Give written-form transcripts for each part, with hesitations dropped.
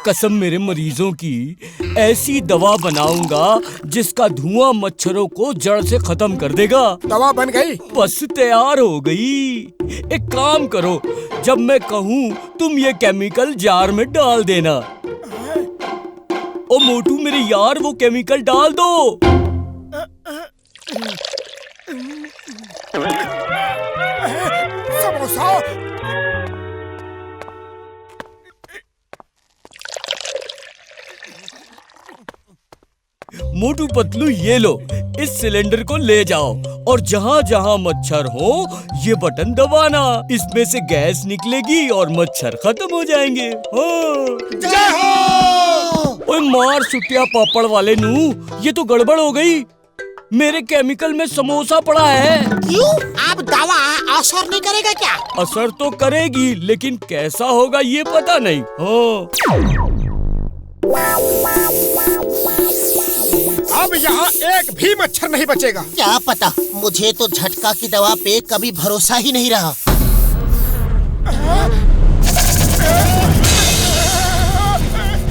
कसम मेरे मरीजों की, ऐसी दवा बनाऊंगा जिसका धुआं मच्छरों को जड़ से खत्म कर देगा। दवा बन गई? बस तैयार हो गई। एक काम करो, जब मैं कहूँ तुम ये केमिकल जार में डाल देना। ओ मोटू मेरे यार, वो केमिकल डाल दो। समोसा। मोटू पतलू ये लो, इस सिलेंडर को ले जाओ और जहाँ जहाँ मच्छर हो ये बटन दबाना। इसमें से गैस निकलेगी और मच्छर खत्म हो जाएंगे। जय हो। ओए मार सुटिया पापड़ वाले नू, ये तो गड़बड़ हो गई। मेरे केमिकल में समोसा पड़ा है। क्यों? अब दवा असर नहीं करेगा क्या? असर तो करेगी, लेकिन कैसा होगा ये पता नहीं। अब यहाँ एक भी मच्छर नहीं बचेगा। क्या पता, मुझे तो झटका की दवा पे कभी भरोसा ही नहीं रहा।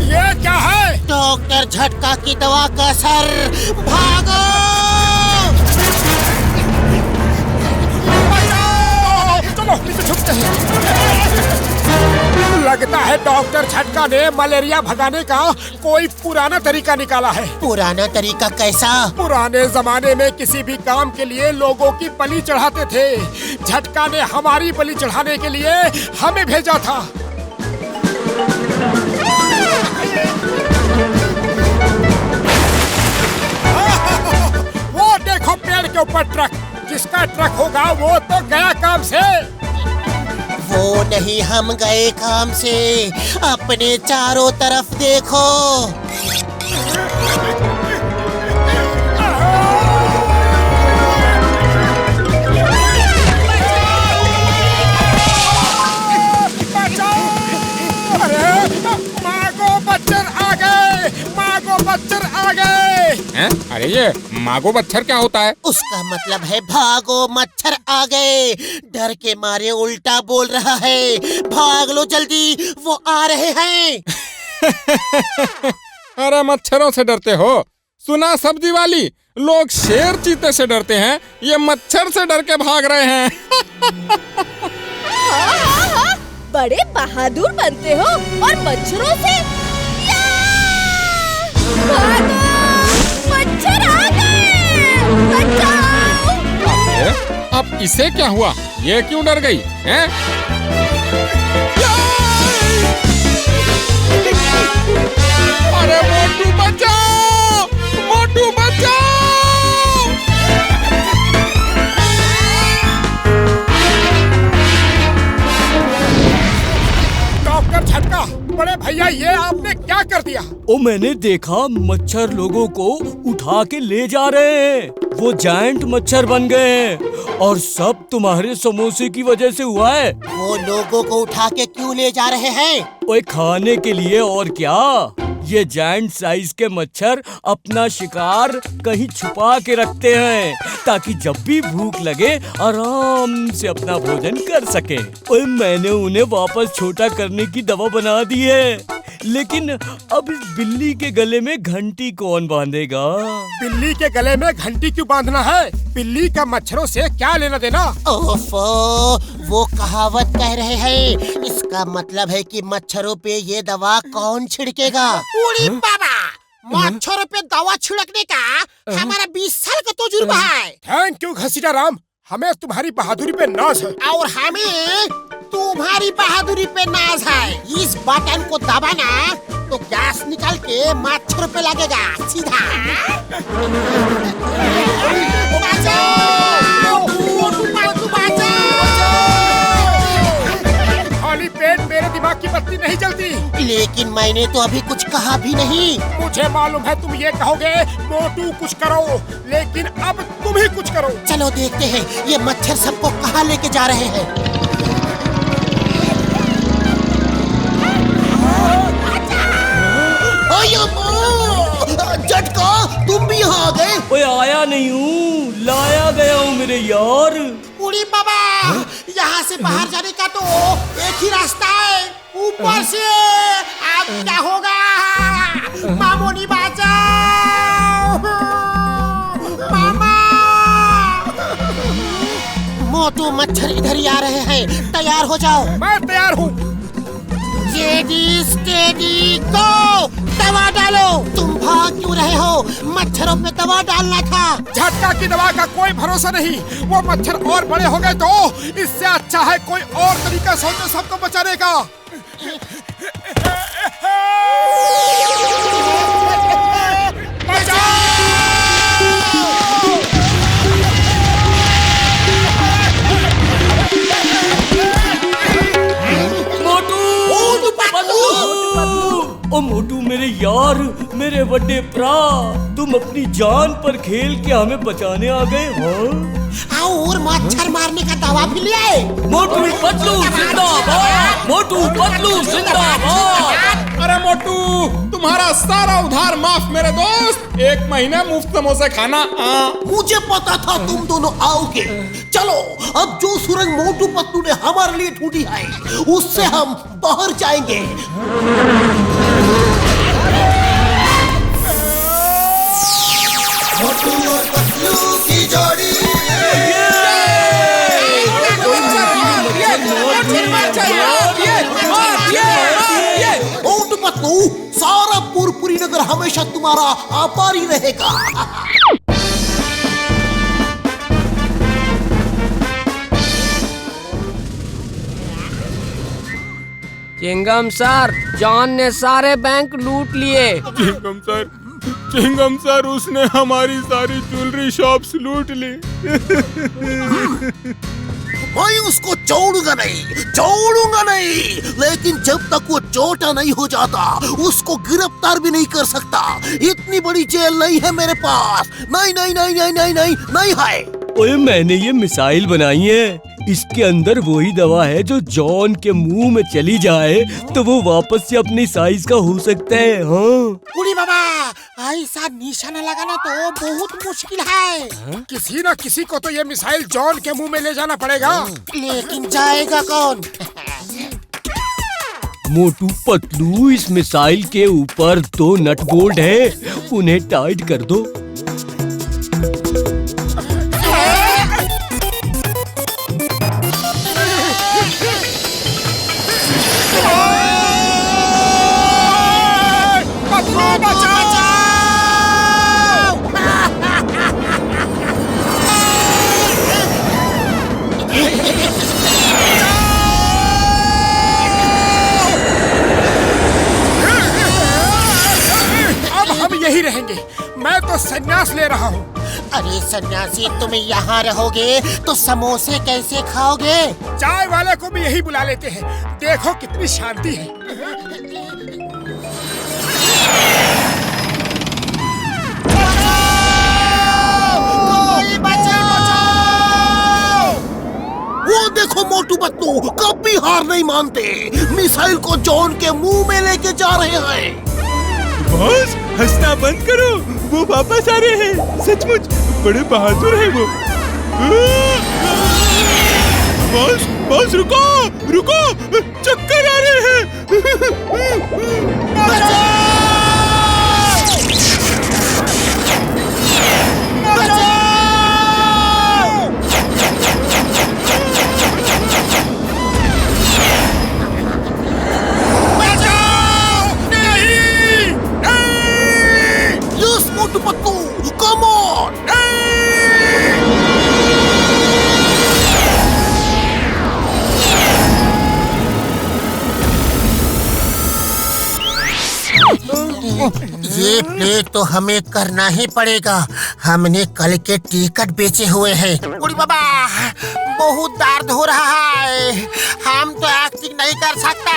ये क्या है? डॉक्टर झटका की दवा का असर। भागो! चलो नीचे छुपते हैं। लगता है डॉक्टर झटका ने मलेरिया भगाने का कोई पुराना तरीका निकाला है। पुराना तरीका कैसा? पुराने जमाने में किसी भी काम के लिए लोगों की बलि चढ़ाते थे। झटका ने हमारी बलि चढ़ाने के लिए हमें भेजा था। वो देखो पेड़ के ऊपर ट्रक। जिसका ट्रक होगा वो तो गया काम से। वो नहीं, हम गए काम से। अपने चारों तरफ देखो। मच्छर आ गए। अरे ये मागो मच्छर क्या होता है? उसका मतलब है भागो मच्छर आ गए। डर के मारे उल्टा बोल रहा है। भाग लो जल्दी, वो आ रहे हैं। अरे मच्छरों से डरते हो? सुना सब्जी वाली, लोग शेर चीते से डरते हैं, ये मच्छर से डर के भाग रहे हैं। हाँ, बड़े बहादुर बनते हो और मच्छरों से भागो! मच्छर आ गए! बचाओ! अब इसे क्या हुआ? ये क्यों डर गई? हैं? अरे मोटू बचाओ! मोटू बचाओ! डॉक्टर झटका, बड़े भैया ये आपने क्या कर दिया? ओ मैंने देखा मच्छर लोगों को उठा के ले जा रहे हैं। वो जायंट मच्छर बन गए हैं और सब तुम्हारे समोसे की वजह से हुआ है। वो लोगों को उठा के क्यों ले जा रहे हैं? ओए खाने के लिए, और क्या। ये जायंट साइज के मच्छर अपना शिकार कहीं छुपा के रखते हैं ताकि जब भी भूख लगे आराम से अपना भोजन कर सके। ओए मैंने उन्हें वापस छोटा करने की दवा बना दी है, लेकिन अब इस बिल्ली के गले में घंटी कौन बांधेगा? बिल्ली के गले में घंटी क्यों बांधना है? बिल्ली का मच्छरों से क्या लेना देना? ओफो, वो कहावत कह रहे हैं। इसका मतलब है कि मच्छरों पे ये दवा कौन छिड़केगा? उड़ी बाबा, मच्छरों पे दवा छिड़कने का हमारा 20 साल का तजुर्बा है। थैंक यू घसीटा राम, हमें तुम्हारी बहादुरी पे नाज है। और हमें तुम्हारी बहादुरी पे नाज है। इस बटन को दबाना तो गैस निकल के मच्छर पे लगेगा सीधा। खाली पेट मेरे दिमाग की बत्ती नहीं जलती। लेकिन मैंने तो अभी कुछ कहा भी नहीं। मुझे मालूम है तुम ये कहोगे मोटू कुछ करो, लेकिन अब तुम ही कुछ करो। चलो देखते हैं ये मच्छर सबको कहाँ लेके जा रहे हैं। झटका, तुम भी यहाँ आ गए? ओए आया नहीं हूँ, लाया गया हूँ मेरे यार। उड़ी बाबा, यहाँ से बाहर जाने का तो एक ही रास्ता है, ऊपर से। क्या होगा? मामूनी बचाओ! मामा! मोटू मच्छर इधर ही आ रहे हैं, तैयार हो जाओ। मैं तैयार हूँ। जेडी स्टेडी गो! दवा डालो। तुम भाग क्यों रहे हो? मच्छरों पे दवा डालना था। झटका की दवा का कोई भरोसा नहीं, वो मच्छर और बड़े हो गए तो इससे अच्छा है कोई और तरीका सोचो सबको बचाने का। ओ मोटू मेरे यार, मेरे बड़े भरा, तुम अपनी जान पर खेल के हमें बचाने आ गए हो। और मच्छर मारने का दवा भी ले आए। मोटू पतलू जिंदाबाद, मोटू पतलू जिंदाबाद। अरे मोटू, तुम्हारा सारा उधार माफ मेरे दोस्त। 1 महीने मुफ्त समोसे खाना। मुझे पता था तुम दोनों आओगे। चलो, अब जो सुरंग मोटू पतलू ने हमारे लिए ढूंढी है, उससे हम बाहर जाएंगे। मोटू और पतलू की जोड़ी। मोटू पतलू, सारा पुरपुरी नगर हमेशा तुम्हारा आभारी रहेगा। चिंगम सर, जॉन ने सारे बैंक लूट लिए। चिंगम सर, उसने हमारी सारी ज्वेलरी शॉप्स लूट ली। मैं उसको छोड़ूंगा नहीं। लेकिन जब तक वो छोटा नहीं हो जाता, उसको गिरफ्तार भी नहीं कर सकता। इतनी बड़ी जेल नहीं है मेरे पास। नहीं है। ओए, मैंने ये मिसाइल बनाई है। इसके अंदर वही दवा है जो जॉन के मुंह में चली जाए तो वो वापस से अपनी साइज का हो सकता है। हाँ उड़ी बाबा, ऐसा निशाना लगाना तो बहुत मुश्किल है। किसी न किसी को तो ये मिसाइल जॉन के मुंह में ले जाना पड़ेगा। लेकिन जाएगा कौन? मोटू पतलू, इस मिसाइल के ऊपर 2 नट बोल्ट है, उन्हें टाइट कर दो। यही रहेंगे। मैं तो संन्यास ले रहा हूँ। अरे सन्यासी, तुम यहाँ रहोगे तो समोसे कैसे खाओगे? चाय वाले को भी यही बुला लेते हैं। देखो कितनी शांति है। कोई बचाओ! वो देखो मोटू पतलू, कभी हार नहीं मानते। मिसाइल को जॉन के मुंह में लेके जा रहे हैं। बॉस, हंसना बंद करो, वो वापस आ रहे हैं। सचमुच बड़े बहादुर हैं वो। बॉस रुको, चक्कर आ रहे हैं। ये प्ले तो हमें करना ही पड़ेगा। हमने कल के टिकट बेचे हुए हैं। उड़ी बाबा, बहुत दर्द हो रहा है। हम तो एक्टिंग नहीं कर सकता।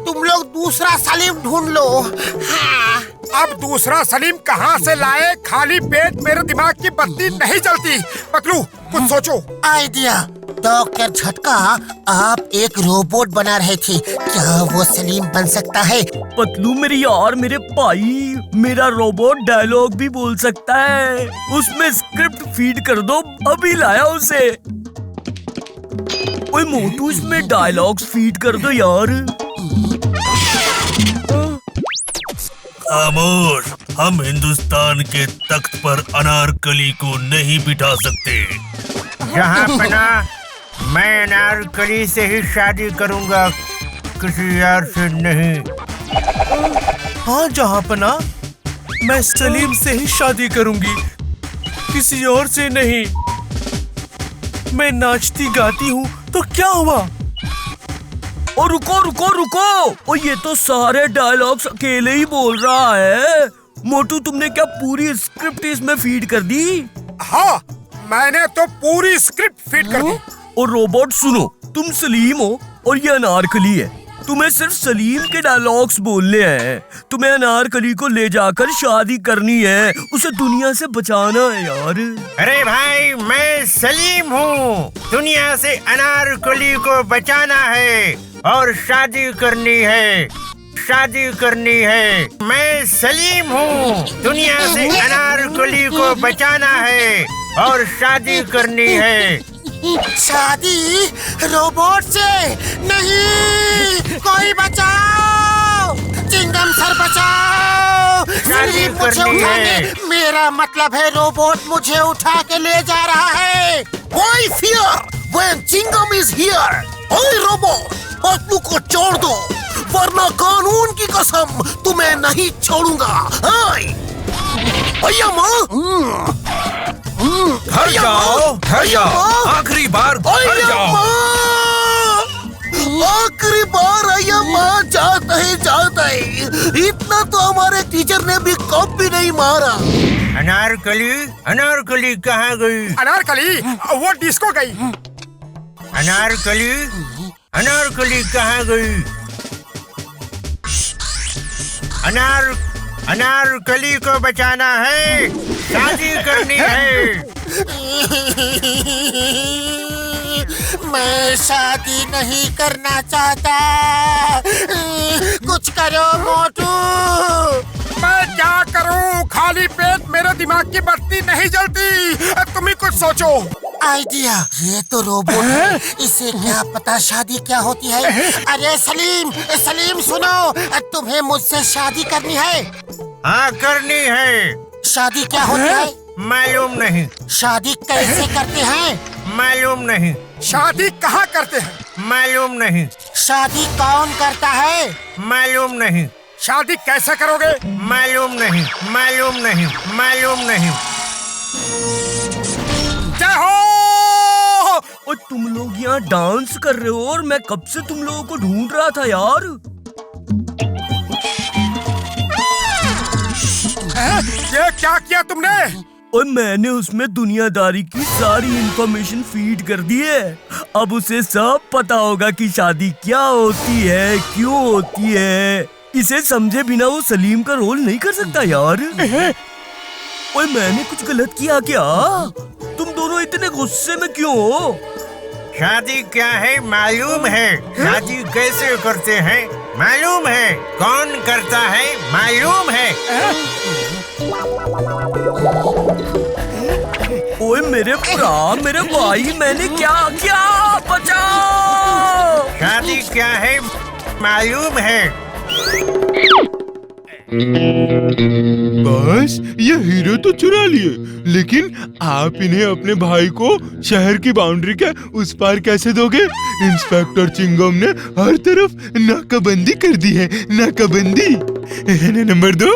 तुम लोग दूसरा सलीम ढूंढ लो। हाँ। अब दूसरा सलीम कहाँ से लाए? खाली पेट मेरे दिमाग की बत्ती नहीं जलती। पतलू, कुछ सोचो। आइडिया। डॉक्टर झटका, आप एक रोबोट बना रहे थे, क्या वो सलीम बन सकता है? पतलू मेरे यार, मेरे भाई, मेरा रोबोट डायलॉग भी बोल सकता है। उसमें स्क्रिप्ट फीड कर दो, अभी लाया उसे। ओए मोटू, इसमें डायलॉग्स फीड कर दो यार। खामोश, हम हिंदुस्तान के तख्त पर अनारकली को नहीं बिठा सकते। जहाँपना, मैं अनारकली से ही शादी करूंगा, किसी और से नहीं। हाँ जहाँपना, मैं सलीम से ही शादी करूंगी, किसी और से नहीं। मैं नाचती गाती हूँ तो क्या हुआ? और रुको रुको रुको, और ये तो सारे डायलॉग्स अकेले ही बोल रहा है। मोटू, तुमने क्या पूरी स्क्रिप्ट इसमें फीड कर दी? हाँ, मैंने तो पूरी स्क्रिप्ट फीड कर दी। और रोबोट सुनो, तुम सलीम हो और ये अनारकली है। तुम्हें सिर्फ सलीम के डायलॉग्स बोलने हैं। तुम्हें अनारकली को ले जाकर शादी करनी है, उसे दुनिया से बचाना है यार। अरे भाई, मैं सलीम हूँ, दुनिया से अनारकली को बचाना है और शादी करनी है, शादी करनी है। मैं सलीम हूँ, दुनिया से अनारकली को बचाना है और शादी करनी है। शादी रोबोट से नहीं, कोई बचाओ, चिंगम सर बचाओ, शादी मुझे करनी उठाने, है। मेरा मतलब है रोबोट मुझे उठा के ले जा रहा है। Why fear when Chingam is here? ओए रोबोट, पतलू को छोड़ दो, वरना कानून की कसम तुम्हें नहीं छोड़ूंगा। भैया माँ, घर जाओ, घर जाओ, आखिरी बार घर जाओ। आखिरी बार आया माँ, जाता है। इतना तो हमारे टीचर ने भी कभी नहीं मारा। अनारकली, अनारकली कहाँ गई? अनारकली वो डिस्को गई। अनारकली, अनारकली कहाँ गई? अनारकली को बचाना है, शादी करनी है। मैं शादी नहीं करना चाहता, कुछ करो मोटू। मैं क्या करूं? खाली पेट मेरे दिमाग की बत्ती नहीं जलती। तुम ही कुछ सोचो। आइडिया, ये तो रोबोट है, इसे क्या पता शादी क्या होती है। अरे सलीम, सलीम सुनो, तुम्हें मुझसे शादी करनी है? हाँ, करनी है। शादी क्या होती है? मालूम नहीं। शादी कैसे करते हैं? मालूम नहीं। शादी कहाँ करते हैं? मालूम नहीं। शादी कौन करता है? मालूम नहीं। शादी कैसे करोगे? मालूम नहीं, मालूम नहीं, मालूम नहीं। जय हो। और तुम लोग यहाँ डांस कर रहे हो और मैं कब से तुम लोगों को ढूंढ रहा था यार। ये क्या किया तुमने? और मैंने उसमें दुनियादारी की सारी इंफॉर्मेशन फीड कर दी है। अब उसे सब पता होगा कि शादी क्या होती है, क्यों होती है। इसे समझे बिना वो सलीम का रोल नहीं कर सकता यार। ओए, मैंने कुछ गलत किया क्या? तुम दोनों इतने गुस्से में क्यों हो? शादी क्या है मालूम है, शादी कैसे करते हैं मालूम है, कौन करता है मालूम है। ओए मेरे भरा, मेरे भाई, मैंने क्या किया? बचाओ! शादी क्या है मालूम है। बस ये हीरो तो चुरा लिए, लेकिन आप इन्हें अपने भाई को शहर की बाउंड्री के उस पार कैसे दोगे? इंस्पेक्टर चिंगम ने हर तरफ नाकाबंदी कर दी है, नाकाबंदी। नंबर 2,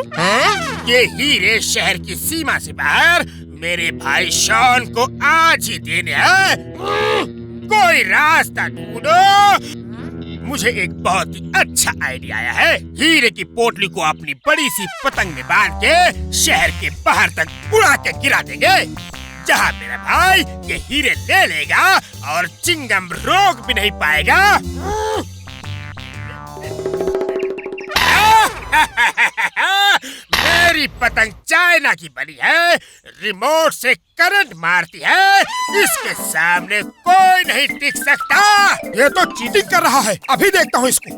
ये हीरे शहर की सीमा से बाहर मेरे भाई शॉन को आज ही देने हैं। कोई रास्ता ढूंढो। मुझे एक बहुत ही अच्छा आइडिया आया है। हीरे की पोटली को अपनी बड़ी सी पतंग में बांध के शहर के बाहर तक उड़ा के गिरा देंगे, जहाँ मेरा भाई ये हीरे ले लेगा और चिंगम रोक भी नहीं पाएगा। मेरी पतंग चाइना की बनी है, रिमोट से करंट मारती है, इसके सामने कोई नहीं टिक सकता। ये तो चीटिंग कर रहा है, अभी देखता हूँ इसको।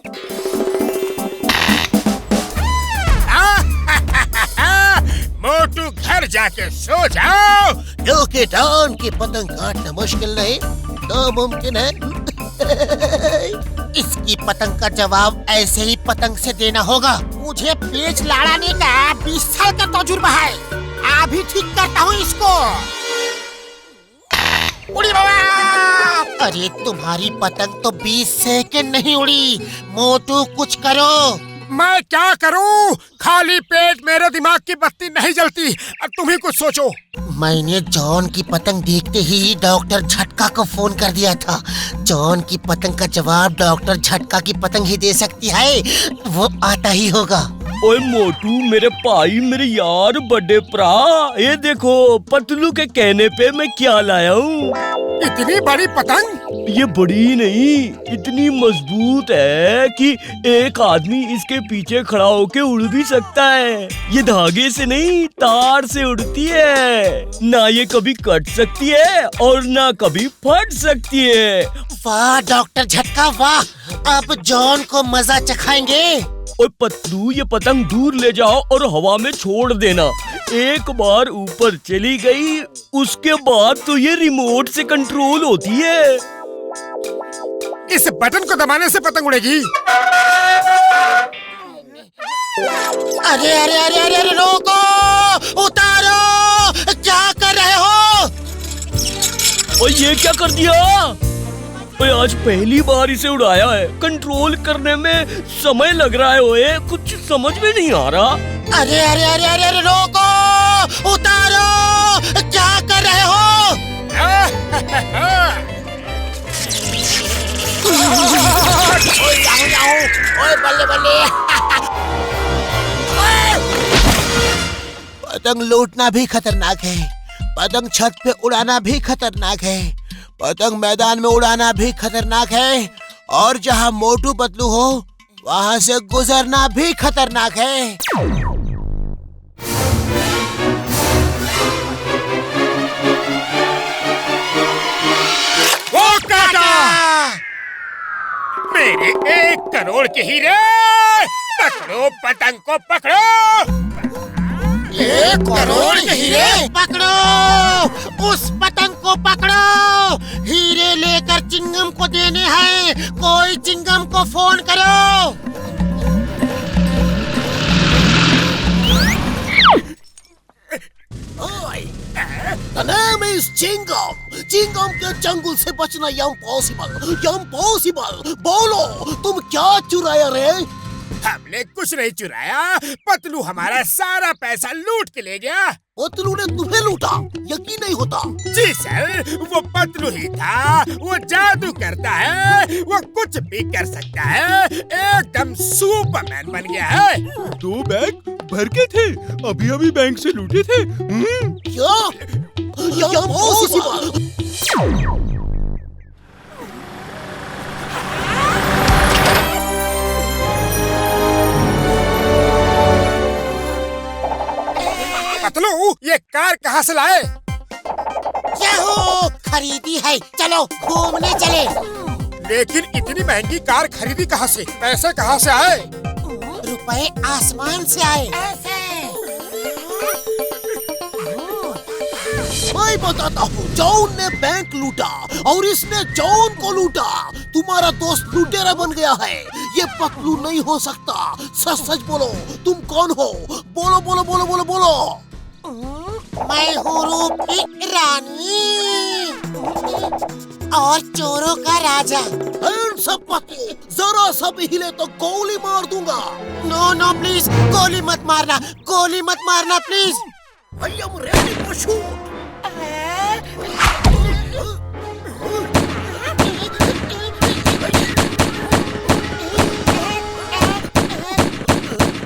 मोटू, घर जाके सो जाओ। जो कि डॉन की पतंग काटना मुश्किल नहीं, नामुमकिन है। इसकी पतंग का जवाब ऐसे ही पतंग से देना होगा। मुझे पेच लड़ाने का 20 साल का तजुर्बा है। अभी ठीक करता हूँ इसको। उड़ी बाबा! अरे तुम्हारी पतंग तो 20 सेकंड नहीं उड़ी। मोटू कुछ करो। मैं क्या करूं? खाली पेट मेरे दिमाग की बत्ती नहीं जलती। अब तुम ही कुछ सोचो। मैंने जॉन की पतंग देखते ही डॉक्टर झटका को फोन कर दिया था। जॉन की पतंग का जवाब डॉक्टर झटका की पतंग ही दे सकती है। वो आता ही होगा। ओए मोटू, मेरे भाई, मेरे यार, बड़े भरा, ये देखो पतलू के कहने पे मैं क्या लाया हूँ। इतनी बड़ी पतंग? ये बड़ी नहीं, इतनी मजबूत है कि एक आदमी इसके पीछे खड़ा होके उड़ भी सकता है। ये धागे से नहीं, तार से उड़ती है। ना ये कभी कट सकती है और ना कभी फट सकती है। वाह डॉक्टर झटका वाह! अब जॉन को मजा चखाएंगे। ओए पतलू, ये पतंग दूर ले जाओ और हवा में छोड़ देना। एक बार ऊपर चली गई, उसके बाद तो ये रिमोट से कंट्रोल होती है। इस बटन को दबाने से पतंग उड़ेगी। अरे अरे अरे अरे अरे रोको! उतारो! क्या कर रहे हो? और ये क्या कर दिया? ओए आज पहली बार इसे उड़ाया है। कंट्रोल करने में समय लग रहा है। ओए कुछ समझ में नहीं आ रहा। अरे अरे अरे अरे अरे रोको! उतारो! क्या कर रहे हो? ओए बल्ले बल्ले! पतंग लूटना भी खतरनाक है। पतंग छत पे उड़ाना भी खतरनाक है। पतंग मैदान में उड़ाना भी खतरनाक है। और जहाँ मोटू पतलू हो वहाँ से गुजरना भी खतरनाक है। वो काका! मेरे 1 करोड़ के हीरे! पकड़ो पतंग को, पकड़ो! 1 करोड़ के हीरे पकड़ो! उस पतंग को पकड़ो! हीरे लेकर चिंगम को देने हैं। कोई चिंगम को फोन करो। The name is Chingam. Chingam के जंगल से बचना इम्पॉसिबल। बोलो तुम क्या चुराया रे? हमने कुछ नहीं चुराया। पतलू हमारा सारा पैसा लूट के ले गया। पतलू ने तुम्हें लूटा? यकीन नहीं होता। जी सर, वो पतलू ही था। वो जादू करता है, वो कुछ भी कर सकता है। एकदम सुपरमैन बन गया है। 2 बैग भर के थे, अभी अभी बैंक से लूटे थे। क्या? इम्पॉसिबल। पतलू, ये कार कहाँ से लाए? याहू! खरीदी है, चलो घूमने चले। लेकिन इतनी महंगी कार खरीदी कहाँ से? पैसे कहाँ से आए? रुपए आसमान से आए। मैं बताता हूँ। जॉन ने बैंक लूटा और इसने जॉन को लूटा। तुम्हारा दोस्त लुटेरा बन गया है। ये पतलू नहीं हो सकता। सच सच बोलो, तुम कौन हो? बोलो बोलो बोलो बोलो बोलो। मैं हूँ रूप की रानी और चोरों का राजा। सब पति जरा सा भी हिले तो गोली मार दूंगा। नो नो प्लीज, गोली मत मारना, गोली मत मारना please. I am ready to shoot.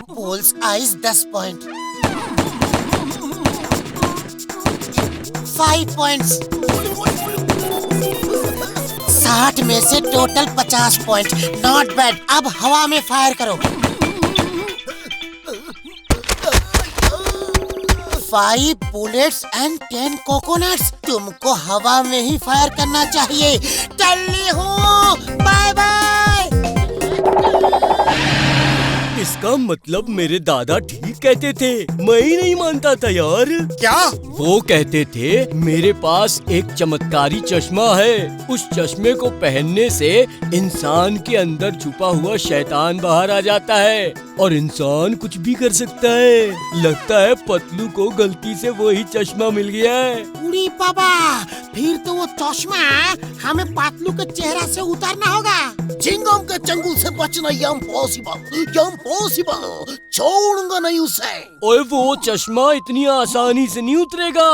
Bull's eyes 10 point. 5 points. 60 में से टोटल 50 पॉइंट। Not bad. अब हवा में फायर करो। 5 बुलेट्स एंड 10 कोकोनट्स। तुमको हवा में ही फायर करना चाहिए। टल्ली हूँ, बाय बाय। इसका मतलब मेरे दादा ठीक कहते थे, मैं ही नहीं मानता था यार। क्या? वो कहते थे मेरे पास एक चमत्कारी चश्मा है, उस चश्मे को पहनने से इंसान के अंदर छुपा हुआ शैतान बाहर आ जाता है और इंसान कुछ भी कर सकता है। लगता है पतलू को गलती से वही चश्मा मिल गया है। उड़ी बाबा, फिर तो वो चश्मा हमें पतलू के चेहरा से उतारना होगा। चिंगम के चंगुल से बचना इम्पॉसिबल, इम्पॉसिबल, छोड़ूंगा नहीं उसे। ओए वो चश्मा इतनी आसानी से नहीं उतरेगा।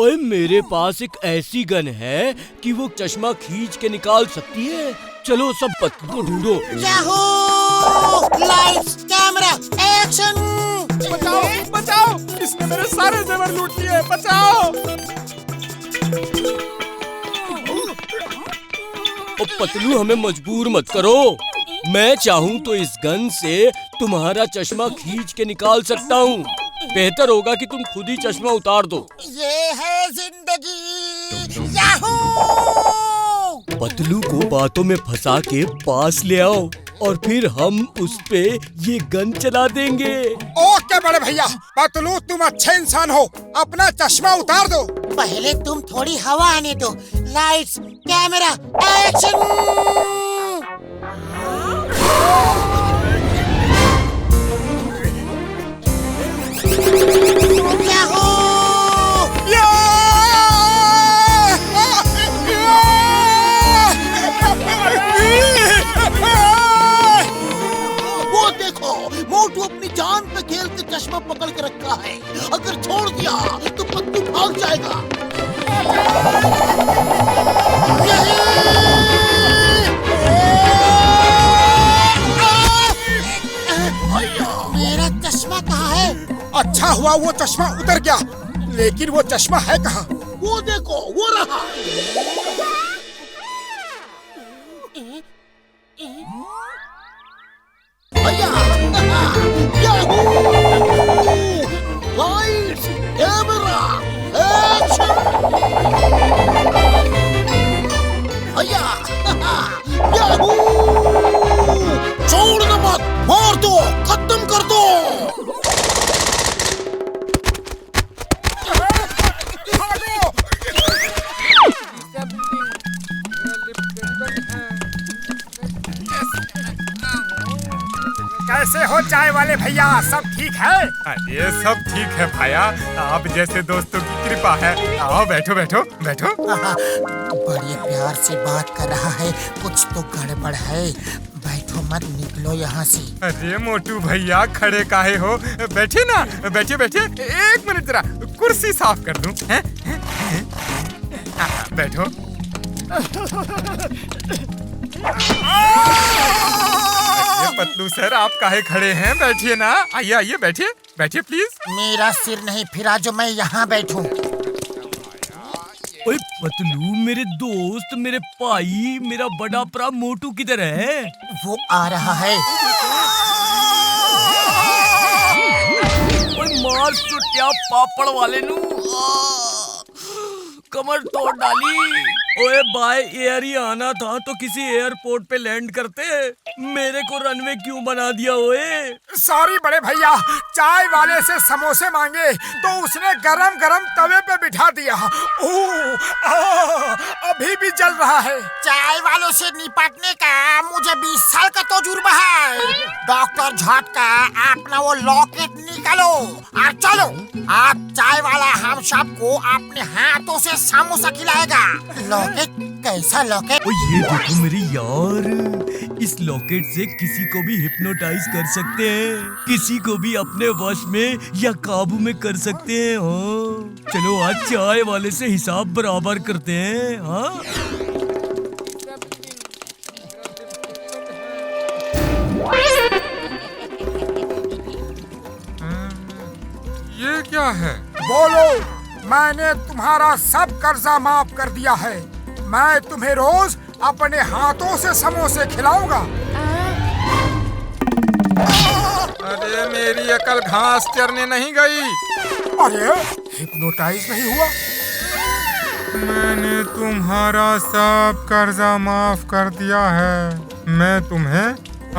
ओए मेरे पास एक ऐसी गन है कि वो चश्मा खींच के निकाल सकती है। चलो सब पतलू को ढूंढो। याहू! Lights, camera, action! बचाओ बचाओ, इसने मेरे सारे जेवर लूट लिए, बचाओ। ओ पतलू हमें मजबूर मत करो, मैं चाहूँ तो इस गन से तुम्हारा चश्मा खींच के निकाल सकता हूँ। बेहतर होगा कि तुम खुद ही चश्मा उतार दो। ये है जिंदगी। याहू! पतलू को बातों में फंसा के पास ले आओ और फिर हम उस पे ये गन चला देंगे। ओके बड़े भैया, पतलू तुम अच्छे इंसान हो, अपना चश्मा उतार दो। पहले तुम थोड़ी हवा आने दो। Lights, camera, action! याहू! वो देखो, मोटू अपनी जान पे खेल के चश्मा पकड़ के रखा है। अगर छोड़ दिया तो पतलू भाग जाएगा। मेरा चश्मा कहाँ है? अच्छा हुआ वो चश्मा उतर गया, लेकिन वो चश्मा है कहाँ? वो देखो, वो रहा। भैया! याहू! Lights, camera, action! भैया! याहू! छोड़ना मत, मार दो, खत्म कर दो। कैसे हो चाय वाले भैया, सब ठीक है? ये सब ठीक है भाया, आप जैसे दोस्तों की कृपा है। आओ बैठो बैठो बैठो। बड़े प्यार से बात कर रहा है, कुछ तो गड़बड़ है। बैठो मत, निकलो यहाँ से। अरे मोटू भैया खड़े काहे हो, बैठे ना, बैठे बैठे। एक मिनट जरा कुर्सी साफ कर दूं। बैठो। ये पतलू सर, आप काहे खड़े हैं, बैठिए ना। आइए आइए बैठिए बैठिए प्लीज। मेरा सिर नहीं फिरा जो मैं यहाँ बैठूं। ओए पतलू मेरे दोस्त, मेरे भाई, मेरा बड़ा भरा मोटू किधर है? वो आ रहा है। ओए मार चुटिया पापड़ वाले नू, कमर तोड़ डाली। ओए बाय एयर ही आना था तो किसी एयरपोर्ट पे लैंड करते, मेरे को रनवे क्यों बना दिया? ओए सॉरी बड़े भैया, चाय वाले से समोसे मांगे तो उसने गरम गरम तवे पे बिठा दिया। अभी भी जल रहा है। चाय वालों से निपटने का मुझे 20 साल का तजुर्बा है। डॉक्टर झटका, अपना वो लॉकेट निकालो और चलो। आप चाय वाला हम सबको अपने हाथों से समोसा खिलाएगा। लॉकेट? कैसा लॉकेट? ओ ये देखो मेरे यार, इस लॉकेट से किसी को भी हिप्नोटाइज कर सकते हैं, किसी को भी अपने वश में या काबू में कर सकते हैं। हाँ चलो आज चाय वाले से हिसाब बराबर करते हैं। हाँ ये क्या है? बोलो, मैंने तुम्हारा सब कर्जा माफ कर दिया है। मैं तुम्हें रोज अपने हाथों से समोसे खिलाऊंगा। अरे मेरी अकल घास चरने नहीं गई। अरे हिप्नोटाइज नहीं हुआ? मैंने तुम्हारा सब कर्जा माफ कर दिया है। मैं तुम्हें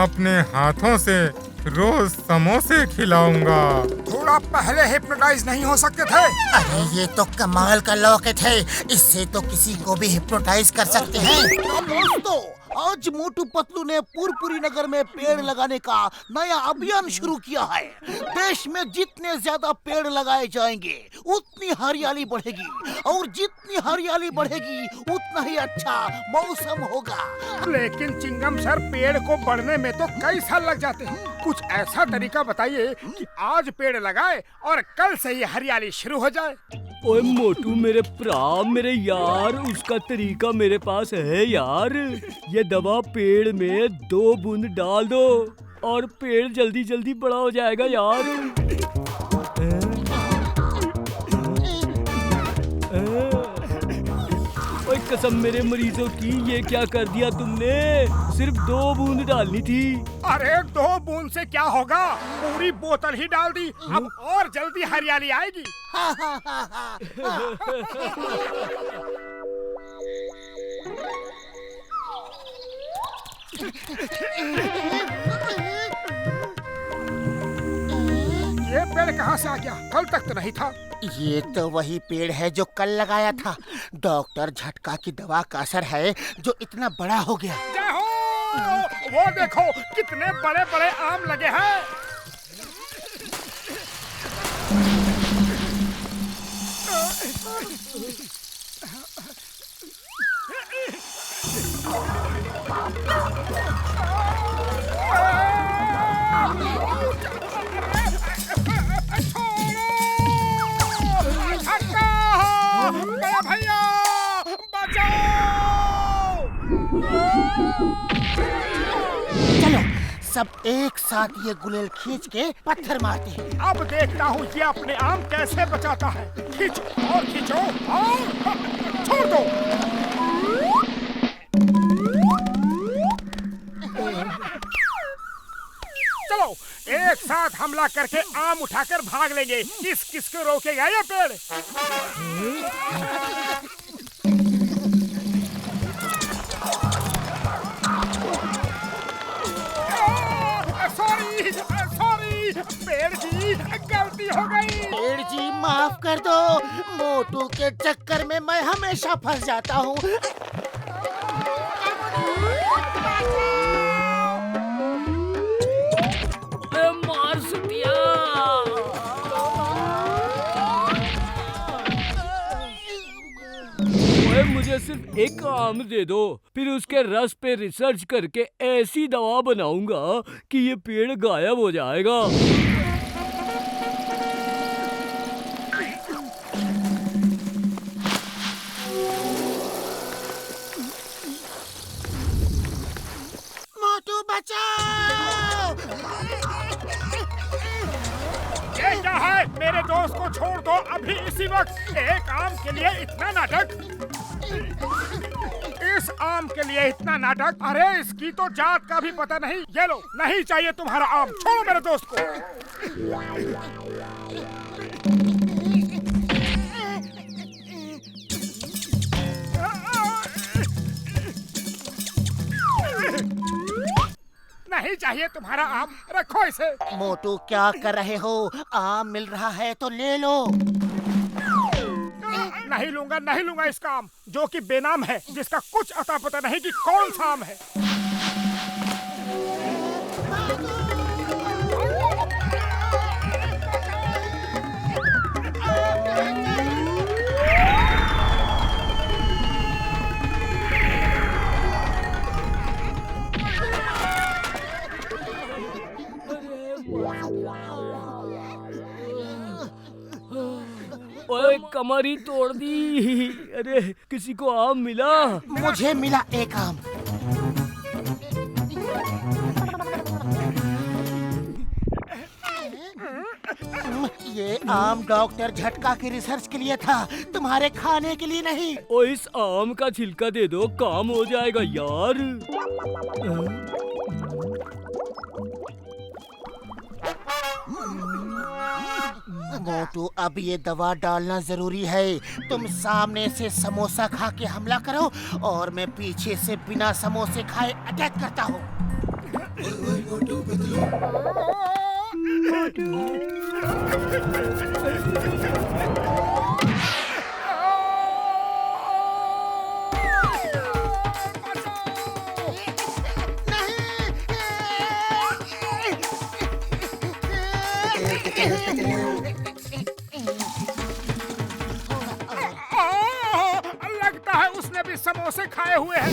अपने हाथों से रोज समोसे खिलाऊंगा। थोड़ा पहले हिप्नोटाइज नहीं हो सकते थे? अरे ये तो कमाल का लॉकेट है, इससे तो किसी को भी हिप्नोटाइज कर सकते हैं। तो दोस्तों, आज मोटू पतलू ने पुरपुरी नगर में पेड़ लगाने का नया अभियान शुरू किया है। देश में जितने ज्यादा पेड़ लगाए जाएंगे उतनी हरियाली बढ़ेगी, और जितनी हरियाली बढ़ेगी उतना ही अच्छा मौसम होगा। लेकिन चिंगम सर, पेड़ को बढ़ने में तो कई साल लग जाते हैं। कुछ ऐसा तरीका बताइए कि आज पेड़ लगाए और कल से ही हरियाली शुरू हो जाए। ओए मोटू मेरे भरा, मेरे यार, उसका तरीका मेरे पास है यार। ये दवा पेड़ में 2 बूंद डाल दो और पेड़ जल्दी जल्दी बड़ा हो जाएगा यार। ओए कसम मेरे मरीजों की, ये क्या कर दिया तुमने? सिर्फ 2 बूंद डालनी थी। अरे 2 बूंद से क्या होगा, पूरी बोतल ही डाल दी। अब और जल्दी हरियाली आएगी। ये पेड़ कहाँ से आ गया? कल तक तो नहीं था। ये तो वही पेड़ है जो कल लगाया था। डॉक्टर झटका की दवा का असर है जो इतना बड़ा हो गया। जय हो! वो देखो कितने बड़े बड़े आम लगे हैं। भैया बचाओ! चलो सब एक साथ ये गुलेल खींच के पत्थर मारते हैं। अब देखता हूँ ये अपने आम कैसे बचाता है। खींचो और खींचो और छोड़ दो। चलो एक साथ हमला करके आम उठाकर भाग लेंगे। किसको रोकेगा ये पेड़? सॉरी पेड़ जी, गलती हो गई। पेड़ जी माफ कर दो, मोटू के चक्कर में मैं हमेशा फंस जाता हूँ। मार सुटिया। ओए मुझे सिर्फ एक आम दे दो, फिर उसके रस पे रिसर्च करके ऐसी दवा बनाऊंगा कि ये पेड़ गायब हो जाएगा। मोटू बचाओ! ये क्या है? मेरे दोस्त को छोड़ दो अभी इसी वक्त। एक आम के लिए इतना नाटक? इस आम के लिए इतना नाटक? अरे इसकी तो जात का भी पता नहीं। ये लो, नहीं चाहिए तुम्हारा आम। छोड़ो मेरे दोस्त को। नहीं चाहिए तुम्हारा आम, रखो इसे। मोटू क्या कर रहे हो? आम मिल रहा है तो ले लो। नहीं लूंगा इसका आम, जो कि बेनाम है, जिसका कुछ अता पता नहीं कि कौन सा आम है। ओए कमर ही तोड़ दी। अरे किसी को आम मिला? मुझे मिला एक आम। ये आम डॉक्टर झटका की रिसर्च के लिए था, तुम्हारे खाने के लिए नहीं। ओ इस आम का छिलका दे दो, काम हो जाएगा यार। मोटू अब ये दवा डालना जरूरी है। तुम सामने से समोसा खा के हमला करो और मैं पीछे से बिना समोसे खाए अटैक करता हूँ। लगता है उसने भी समोसे खाए हुए हैं।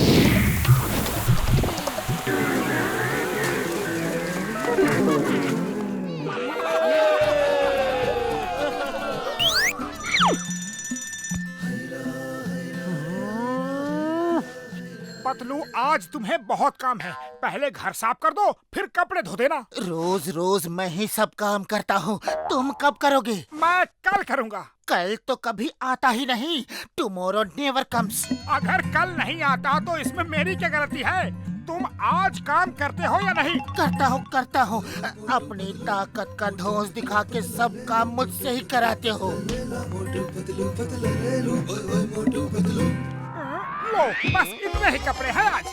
पतलू, आज तुम्हें बहुत काम है। पहले घर साफ कर दो, फिर कपड़े धो देना। रोज रोज मैं ही सब काम करता हूँ, तुम कब करोगे? मैं कल करूँगा। कल तो कभी आता ही नहीं। Tomorrow never comes. अगर कल नहीं आता तो इसमें मेरी क्या गलती है? तुम आज काम करते हो या नहीं? करता हूँ। अपनी ताकत का धौंस दिखा के सब काम मुझसे ही कराते हो। लो, बस इतने ही कपड़े हैं आज।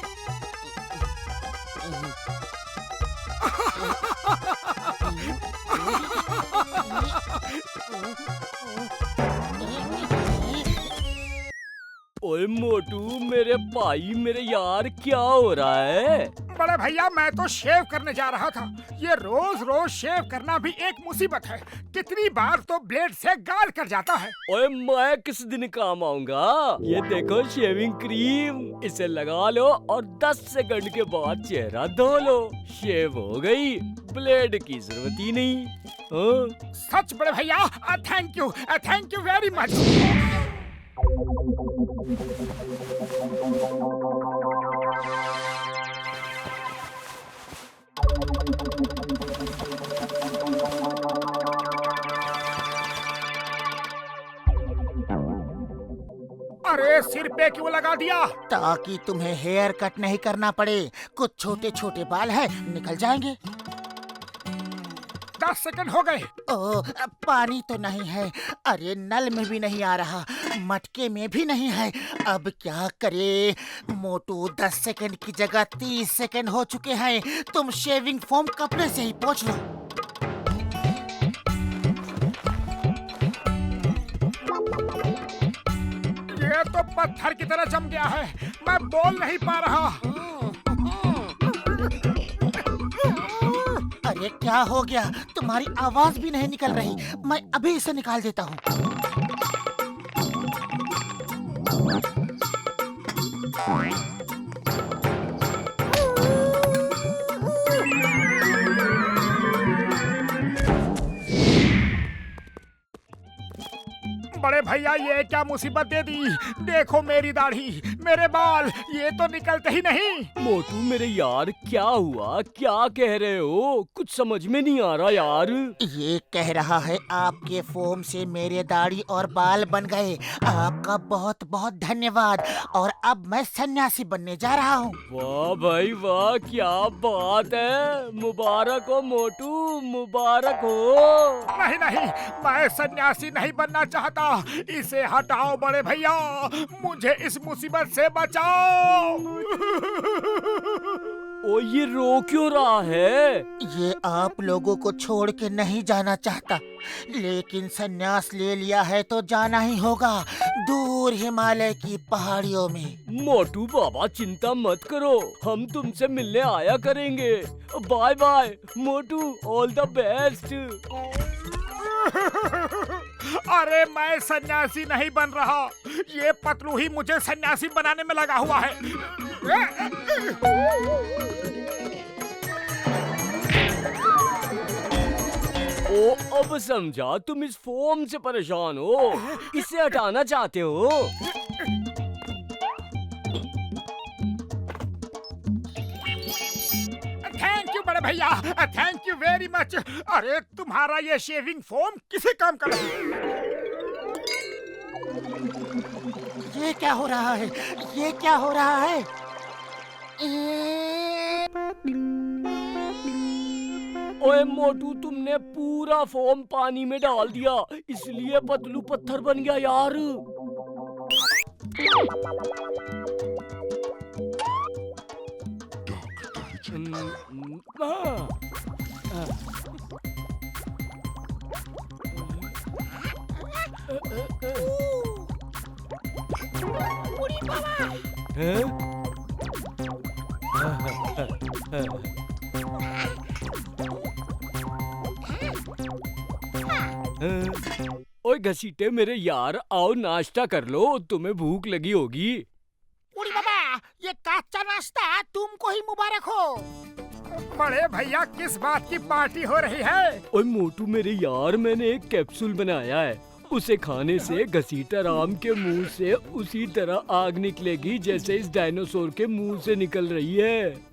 ओए मोटू, मेरे भाई, मेरे यार, क्या हो रहा है? बड़े भैया, मैं तो शेव करने जा रहा था। ये रोज रोज शेव करना भी एक मुसीबत है। कितनी बार तो ब्लेड से गाल कर जाता है। ओए, मैं किस दिन काम आऊंगा? ये देखो शेविंग क्रीम, इसे लगा लो और 10 सेकंड के बाद चेहरा धो लो। शेव हो गई, ब्लेड की जरूरत ही नहीं। हाँ? सच बड़े भैया, थैंक यू वेरी मच। अरे, सिर पे क्यों लगा दिया? ताकि तुम्हें हेयर कट नहीं करना पड़े। कुछ छोटे छोटे बाल हैं, निकल जाएंगे। 10 सेकंड हो गए। ओह, पानी तो नहीं है। अरे, नल में भी नहीं आ रहा, मटके में भी नहीं है। अब क्या करे? मोटू, 10 सेकंड की जगह 30 सेकंड हो चुके हैं। तुम शेविंग फोम कपड़े से ही पोंछ लो। ये तो पत्थर की तरह जम गया है। मैं बोल नहीं पा रहा। अरे, क्या हो गया? तुम्हारी आवाज भी नहीं निकल रही। मैं अभी इसे निकाल देता हूँ। बड़े भैया, ये क्या मुसीबत दे दी? देखो मेरी दाढ़ी, मेरे बाल, ये तो निकलते ही नहीं। मोटू मेरे यार, क्या हुआ? क्या कह रहे हो? कुछ समझ में नहीं आ रहा यार। ये कह रहा है आपके फोम से मेरे दाढ़ी और बाल बन गए। आपका बहुत बहुत धन्यवाद। और अब मैं सन्यासी बनने जा रहा हूँ। वाह भाई वाह, क्या बात है। मुबारक हो मोटू, मुबारक हो। नहीं, मैं सन्यासी नहीं बनना चाहता। इसे हटाओ बड़े भैया, मुझे इस मुसीबत से बचाओ। ओ, ये रो क्यों रहा है? ये आप लोगों को छोड़ के नहीं जाना चाहता, लेकिन सन्यास ले लिया है तो जाना ही होगा, दूर हिमालय की पहाड़ियों में। मोटू बाबा, चिंता मत करो, हम तुमसे मिलने आया करेंगे। बाय बाय मोटू, ऑल द बेस्ट। अरे, मैं सन्यासी नहीं बन रहा। ये पतलू ही मुझे सन्यासी बनाने में लगा हुआ है। ओ, अब समझा, तुम इस फोम से परेशान हो, इसे हटाना चाहते हो। थैंक यू बड़े भैया, थैंक यू वेरी मच। अरे, तुम्हारा ये शेविंग फोम किसी काम का नहीं। ये क्या हो रहा है? ये क्या हो रहा है? ओए मोटू, तुमने पूरा फोम पानी में डाल दिया, इसलिए पतलू पत्थर बन गया यार। ओए घसीटे मेरे यार, आओ नाश्ता कर लो, तुम्हें भूख लगी होगी। उड़ी बाबा, ये कच्चा नाश्ता तुमको ही मुबारक हो। बड़े भैया, किस बात की पार्टी हो रही है? ओए मोटू मेरे यार, मैंने एक कैप्सूल बनाया है, उसे खाने से घसीटा राम के मुंह से उसी तरह आग निकलेगी जैसे इस डायनासोर के मुंह से निकल रही है।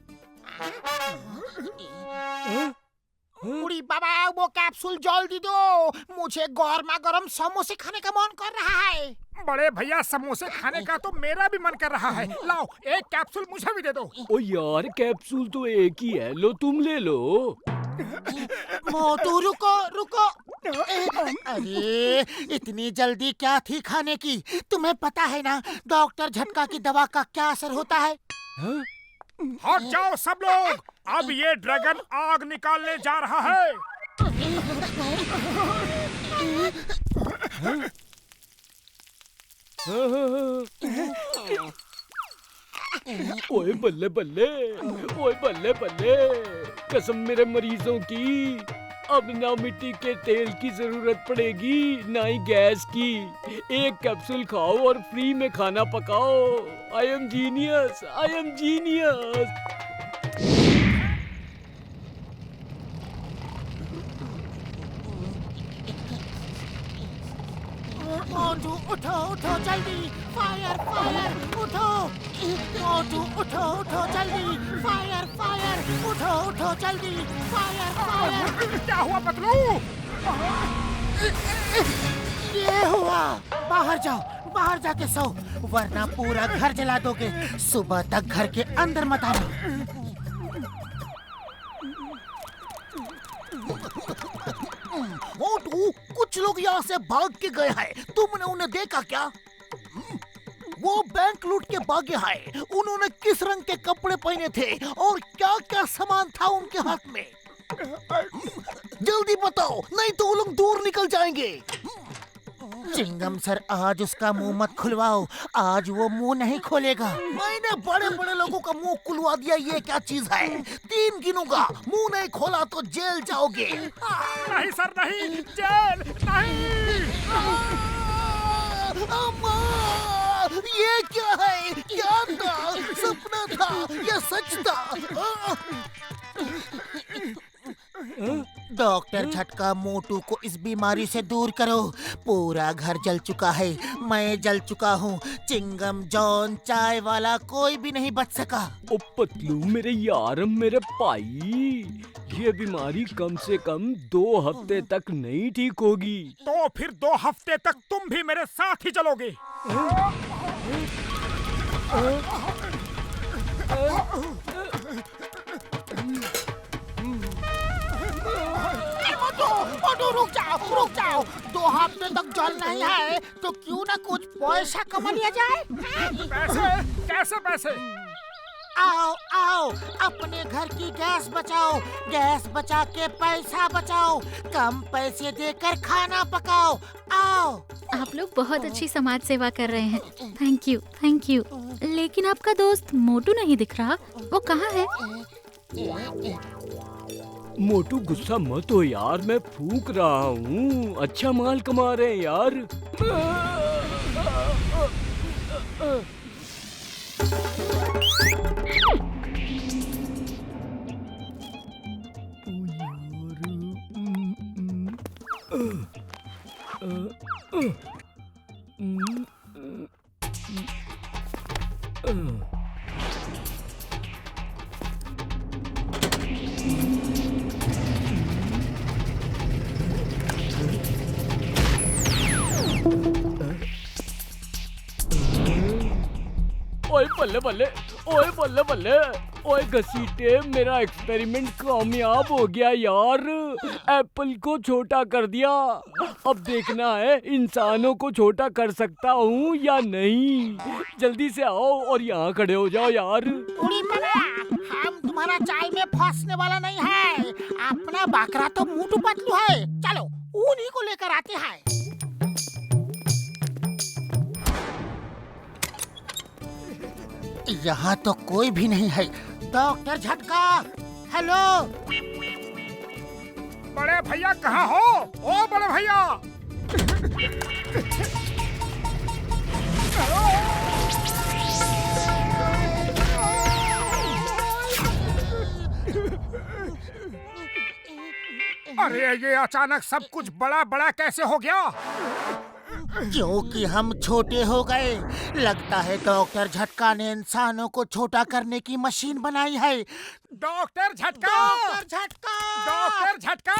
उड़ी बाबा, वो कैप्सूल जल्दी दो, मुझे गर्मा गर्म समोसे खाने का मन कर रहा है। बड़े भैया, समोसे खाने का तो मेरा भी मन कर रहा है, लाओ एक कैप्सूल मुझे भी दे दो। ओ यार, कैप्सूल तो एक ही है, लो तुम ले लो। मोटू रुको रुको। अरे इतनी जल्दी क्या थी खाने की? तुम्हें पता है ना डॉक्टर झटका की दवा का क्या असर होता है? हट जाओ सब लोग, अब ये ड्रैगन आग निकालने जा रहा है। ओए बल्ले बल्ले, ओए बल्ले बल्ले, कसम मेरे मरीजों की, अब ना मिट्टी के तेल की जरूरत पड़ेगी ना ही गैस की। एक कैप्सूल खाओ और फ्री में खाना पकाओ। I am genius, I am genius. मोटू उठो उठो जल्दी, फायर फायर उठो। मोटू उठो उठो जल्दी, फायर फायर उठो उठो जल्दी, फायर फायर। क्या हुआ पतलू? ये हुआ, बाहर जाओ, बाहर जाके सो, वरना पूरा घर जला दोगे। सुबह तक घर के अंदर मत आना। मोटू, कुछ लोग यहाँ से भाग के गए हैं, तुमने उन्हें देखा क्या? वो बैंक लूट के भागे हैं। उन्होंने किस रंग के कपड़े पहने थे और क्या क्या सामान था उनके हाथ में? जल्दी बताओ, नहीं तो वो लोग दूर निकल जाएंगे। चिंगम सर, आज उसका मुंह मत खुलवाओ, आज वो मुंह नहीं खोलेगा। मैंने बड़े बड़े लोगों का मुंह खुलवा दिया, ये क्या चीज है? 3 गिनूंगा, मुंह नहीं खोला तो जेल जाओगे। नहीं सर, नहीं, जेल नहीं। अम्मा, ये क्या है? क्या था? सपना था या सच था? डॉक्टर झटका, मोटू को इस बीमारी से दूर करो। पूरा घर जल चुका है, मैं जल चुका हूँ, चिंगम, जॉन, चाय वाला कोई भी नहीं बच सका। ओ पतलू मेरे यार, मेरे भाई, ये बीमारी कम से कम 2 हफ्ते तक नहीं ठीक होगी। तो फिर 2 हफ्ते तक तुम भी मेरे साथ ही चलोगे। मोटू रुक जाओ। 2 हफ्ते तक जल नहीं है तो क्यों ना कुछ पैसा कमा लिया जाए? पैसे? कैसे पैसे? आओ, अपने घर की गैस बचाओ, गैस बचा के पैसा बचाओ, कम पैसे देकर खाना पकाओ। आओ। आप लोग बहुत अच्छी समाज सेवा कर रहे हैं, थैंक यू थैंक यू। लेकिन आपका दोस्त मोटू नहीं दिख रहा, वो कहाँ है? मोटू गुस्सा मत हो यार, मैं फूंक रहा हूँ, अच्छा माल कमा रहे हैं यार। ओए बल्ले बल्ले, ओए बल्ले बल्ले, ओए घसीटे, मेरा एक्सपेरिमेंट कामयाब हो गया यार। एप्पल को छोटा कर दिया। अब देखना है इंसानों को छोटा कर सकता हूँ या नहीं। जल्दी से आओ और यहाँ खड़े हो जाओ यार। उड़ी पापा, हम तुम्हारा चाल में फंसने वाला नहीं है। अपना बकरा तो मोटू पतलू है। चलो उन्हीं को लेकर आते हैं। यहाँ तो कोई भी नहीं है। डॉक्टर झटका, हेलो। बड़े भैया कहाँ हो? ओ बड़े भैया! अरे ये अचानक सब कुछ बड़ा बड़ा कैसे हो गया? क्योंकि हम छोटे हो गए। लगता है डॉक्टर झटका ने इंसानों को छोटा करने की मशीन बनाई है। डॉक्टर झटका! डॉक्टर झटका! डॉक्टर झटका!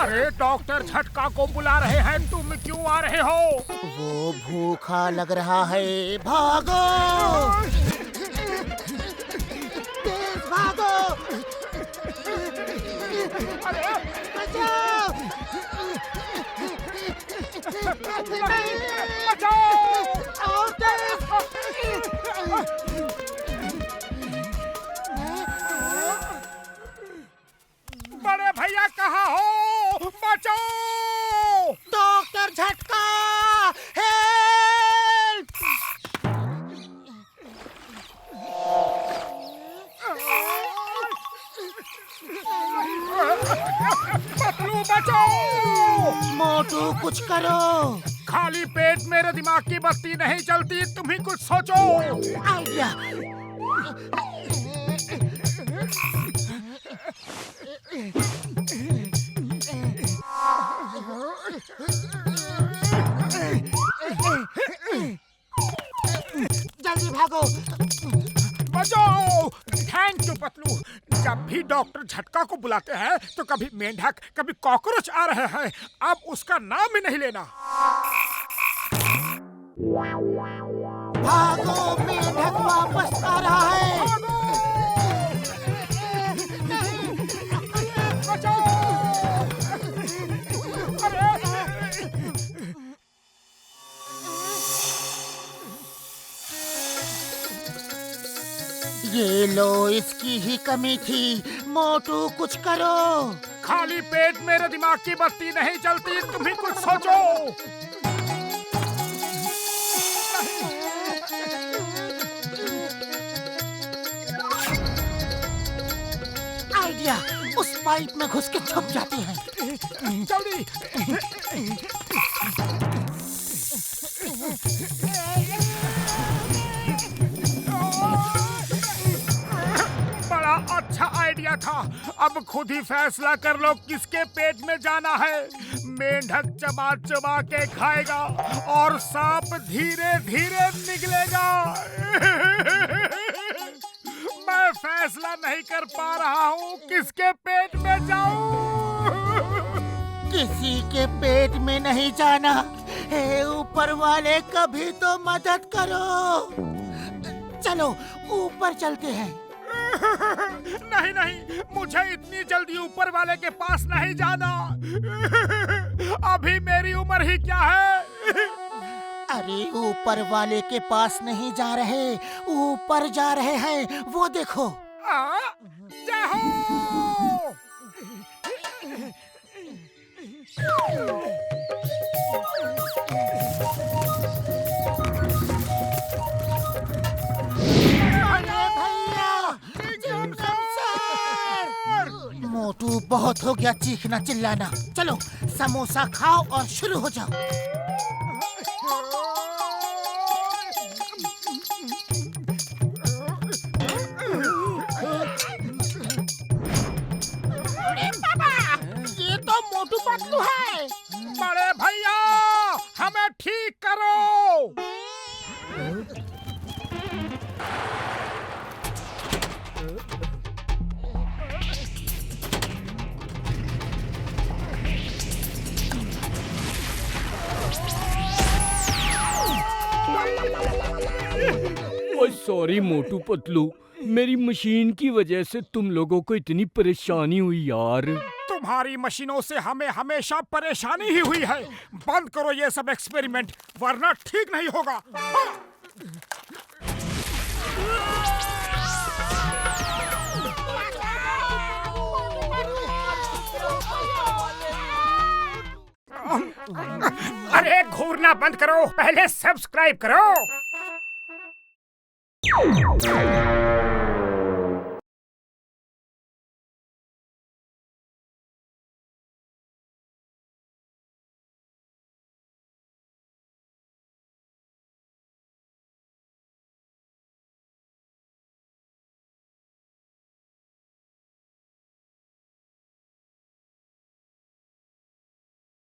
अरे डॉक्टर झटका को बुला रहे हैं, तुम क्यों आ रहे हो? वो भूखा लग रहा है, भागो! तेज भागो! बचाओ! और तेज! बड़े भैया कहाँ हो? बचाओ! डॉक्टर झटका, हेल्प! पतलू बचाओ! मोटू कुछ करो। खाली पेट मेरे दिमाग की बत्ती नहीं चलती, तुम ही कुछ सोचो। आइडिया। जल्दी भागो। बचाओ! Thank you Patlu. जब भी डॉक्टर झटका को बुलाते हैं तो कभी मेंढक कभी कॉकरोच आ रहे हैं, अब उसका नाम ही नहीं लेना। भागो, मेंढक वापस आ रहा है। ये लो, इसकी ही कमी थी। मोटू कुछ करो। खाली पेट मेरे दिमाग की बत्ती नहीं चलती, तुम ही कुछ सोचो। आइडिया, उस पाइप में घुस के छुप जाते हैं। जल्दी! बड़ा अच्छा आइडिया था। अब खुद ही फैसला कर लो किसके पेट में जाना है। मेंढक चबा चबा के खाएगा और सांप धीरे धीरे निकलेगा। मैं फैसला नहीं कर पा रहा हूँ किसके पेट में जाऊँ। किसी के पेट में नहीं जाना। हे ऊपर वाले, कभी तो मदद करो। चलो ऊपर चलते हैं। नहीं नहीं, मुझे इतनी जल्दी ऊपर वाले के पास नहीं जाना। अभी मेरी उम्र ही क्या है। अरे ऊपर वाले के पास नहीं जा रहे, ऊपर जा रहे हैं। वो देखो। जाओ! मोटू, बहुत हो गया चीखना चिल्लाना। चलो समोसा खाओ और शुरू हो जाओ। अरे बाबा, ये तो मोटू पतलू है। बड़े भैया, हमें ठीक करो। ओह सॉरी मोटू पतलू, मेरी मशीन की वजह से तुम लोगों को इतनी परेशानी हुई यार। तुम्हारी मशीनों से हमें हमेशा परेशानी ही हुई है। बंद करो ये सब एक्सपेरिमेंट, वरना ठीक नहीं होगा। अरे घूरना बंद करो, पहले सब्सक्राइब करो।